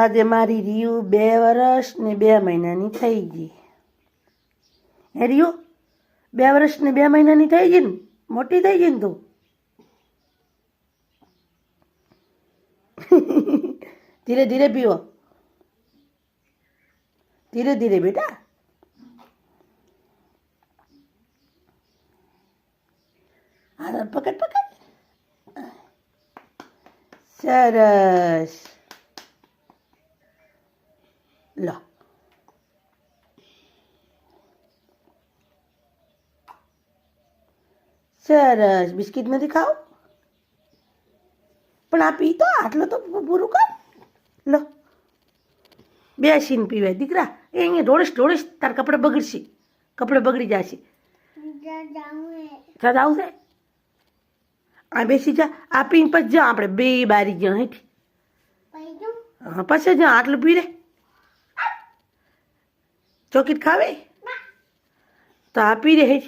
આજે મારી રીયુ 2 વર્ષ ને 2 મહિનાની થઈ ગઈ. હે રીયુ 2 વર્ષ ને 2 મહિનાની થઈ ગઈ ને, મોટી થઈ ગઈ ને તું. ધીરે ધીરે પીવો, ધીરે ધીરે બેટા. હા પકડ પકડ. સરસ. લો સરસ. બિસ્કિટ નથી ખાવ પણ આ પી તો, આટલું તો પૂરું કર. લો બેસીને પીવાય દીકરા. એ અહીંયા ઢોળીશ તાર કપડાં બગડશે, કપડાં બગડી જશે. ચાલ આવશે આ બેસી જા. આ પીને પછી જા આપણે બે બારી ગયા હેઠ. હા પછી જા આટલું પી રે. ચોકીટ ખાવે તો આ પી રે હેઠ.